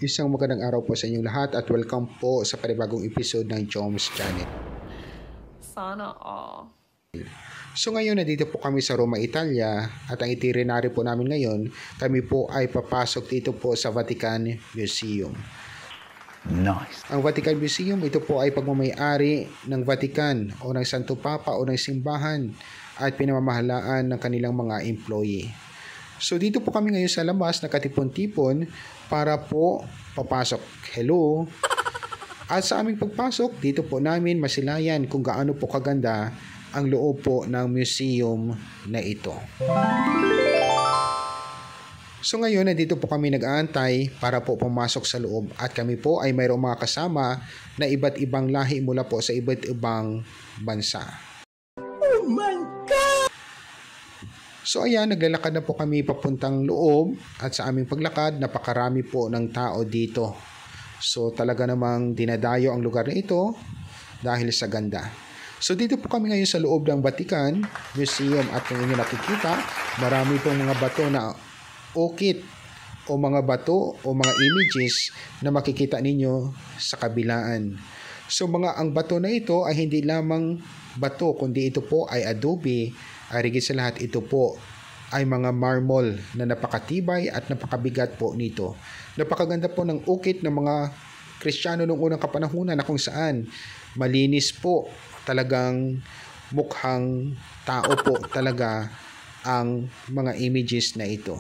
Isang magandang araw po sa inyong lahat at welcome po sa panibagong episode ng Joms Channel. Sana all. So ngayon nandito po kami sa Roma, Italia at ang itinerary po namin ngayon, kami po ay papasok dito po sa Vatican Museum. Nice. Ang Vatican Museum, ito po ay pagmamay-ari ng Vatican o ng Santo Papa o ng simbahan at pinamamahalaan ng kanilang mga employee. So dito po kami ngayon sa labas nakatipon-tipon para po papasok. Hello! At sa aming pagpasok, dito po namin masilayan kung gaano po kaganda ang loob po ng museum na ito. So ngayon, nandito po kami nag-aantay para po pumasok sa loob at kami po ay mayroong mga kasama na iba't ibang lahi mula po sa iba't ibang bansa. Oh my God! So ayan, naglalakad na po kami papuntang loob at sa aming paglakad, napakarami po ng tao dito. So talaga namang dinadayo ang lugar na ito dahil sa ganda. So dito po kami ngayon sa loob ng Vatican Museum at kung inyo nakikita, marami pong mga bato na ukit o mga bato o mga images na makikita ninyo sa kabilaan. So ang bato na ito ay hindi lamang bato kundi ito po ay adobe. Ay rigid sa lahat, ito po ay mga marble na napakatibay at napakabigat po nito. Napakaganda po ng ukit ng mga Kristiyano noong unang kapanahunan na kung saan malinis po, talagang mukhang tao po talaga ang mga images na ito.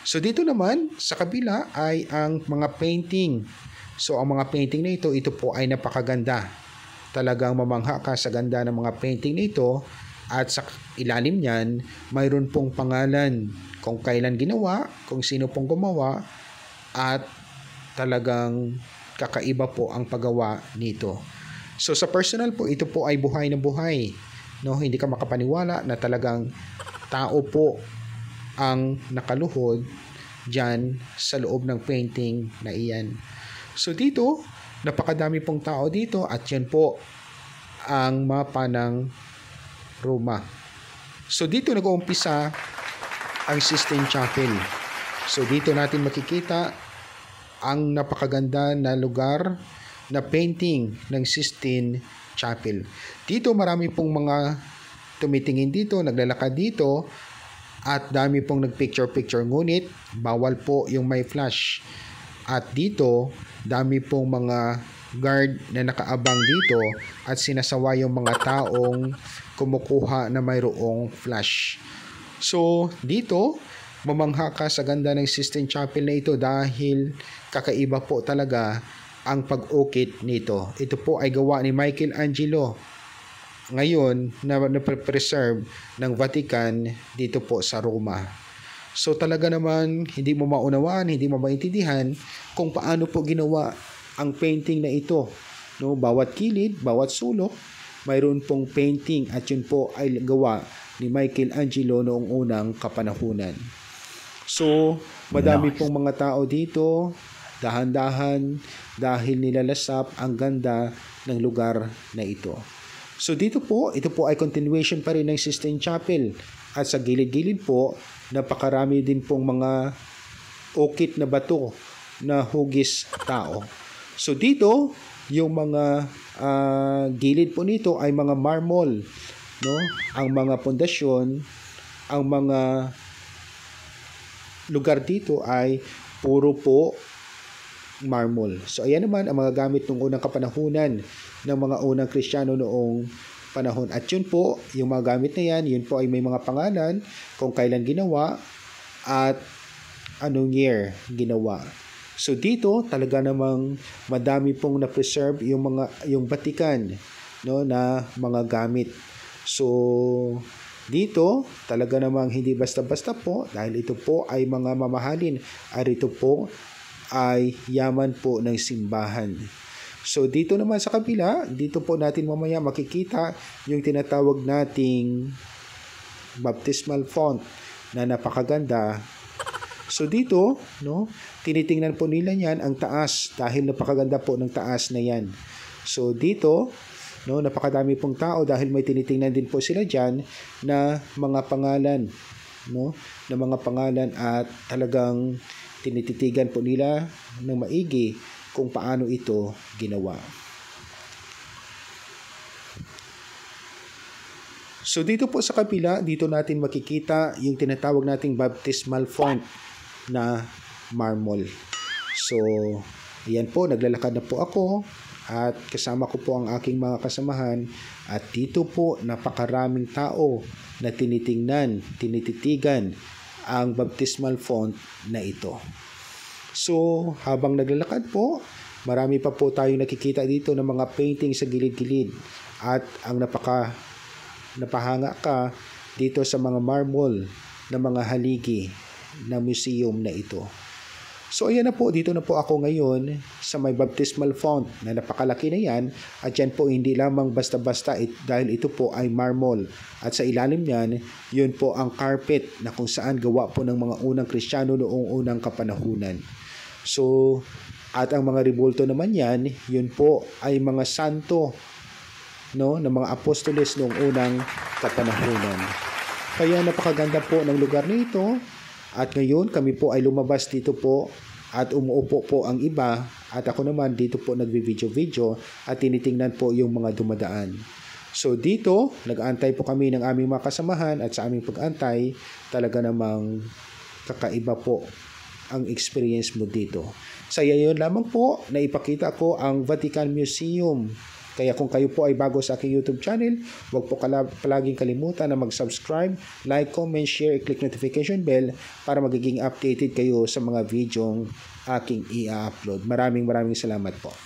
So dito naman sa kabila ay ang mga painting. So ang mga painting na ito po ay napakaganda. Talagang mamangha ka sa ganda ng mga painting na ito. At sa ilalim niyan, mayroon pong pangalan kung kailan ginawa, kung sino pong gumawa, at talagang kakaiba po ang paggawa nito. So sa personal po, ito po ay buhay na buhay. No? Hindi ka makapaniwala na talagang tao po ang nakaluhod dyan sa loob ng painting na iyan. So dito, napakadami pong tao dito at yan po ang mapa ng Roma. So dito nag-uumpisa ang Sistine Chapel. So dito natin makikita ang napakaganda na lugar na painting ng Sistine Chapel. Dito marami pong mga tumitingin dito, naglalakad dito at dami pong nagpicture-picture, ngunit bawal po yung may flash. At dito dami pong mga guard na nakaabang dito at sinasawa yung mga taong kumukuha na mayroong flash. So dito mamangha ka sa ganda ng Sistine Chapel na ito dahil kakaiba po talaga ang pag-ukit nito. Ito po ay gawa ni Michelangelo ngayon na preserve ng Vatican dito po sa Roma. So talaga naman hindi mo maunawaan, hindi mo maintindihan kung paano po ginawa ang painting na ito. No, bawat kilid, bawat sulok, mayroon pong painting at yun po ay gawa ni Michelangelo noong unang kapanahunan. So, madami pong mga tao dito, dahan-dahan dahil nilalasap ang ganda ng lugar na ito. So dito po, ito po ay continuation pa rin ng Sistine Chapel at sa gilid-gilid po, napakarami din pong mga ukit na bato na hugis tao. So dito, yung mga gilid po nito ay mga marble, no? Ang mga pundasyon, ang mga lugar dito ay puro po marble. So ayan naman ang mga gamit ng unang kapanahunan ng mga unang Kristiyano noong panahon. At yun po, yung mga gamit na yan, yun po ay may mga pangalan kung kailan ginawa at anong year ginawa. So dito talaga namang madami pong na-preserve yung Vatican, no, na mga gamit. So dito talaga namang hindi basta-basta po dahil ito po ay mga mamahalin at ito po ay yaman po ng simbahan. So dito naman sa kabila, dito po natin mamaya makikita yung tinatawag nating baptismal font na napakaganda. So dito, no, tinitingnan po nila yan ang taas dahil napakaganda po ng taas na yan. So dito, no, napakadami pong tao dahil may tinitingnan din po sila diyan na mga pangalan, no, na mga pangalan at talagang tinititigan po nila ng maigi kung paano ito ginawa. So dito po sa kabila, dito natin makikita yung tinatawag nating baptismal font na marble. So, ayan po, naglalakad na po ako at kasama ko po ang aking mga kasamahan at dito po napakaraming tao na tinititigan ang baptismal font na ito. So, habang naglalakad po, marami pa po tayong nakikita dito ng mga painting sa gilid-gilid at ang napahanga ka dito sa mga marble na mga haligi na museum na ito. So ayan na po, dito na po ako ngayon sa may baptismal font na napakalaki na yan at yan po hindi lamang basta-basta dahil ito po ay marble at sa ilalim niyan, yun po ang carpet na kung saan gawa po ng mga unang Kristiyano noong unang kapanahunan. So at ang mga rebulto naman yan, yun po ay mga santo ng mga apostoles noong unang kapanahunan. Kaya napakaganda po ng lugar nito. At ngayon kami po ay lumabas dito po at umuupo po ang iba at ako naman dito po nagbi-video at tinitingnan po yung mga dumadaan. So dito, nag-aantay po kami ng aming mga kasamahan at sa aming pag-antay, talaga namang kakaiba po ang experience mo dito. Sa iyon lamang po na ipakita ko ang Vatican Museum. Kaya kung kayo po ay bago sa aking YouTube channel, huwag po palaging kalimutan na mag-subscribe, like, comment, share, click notification bell para magiging updated kayo sa mga videong aking i-upload. Maraming salamat po.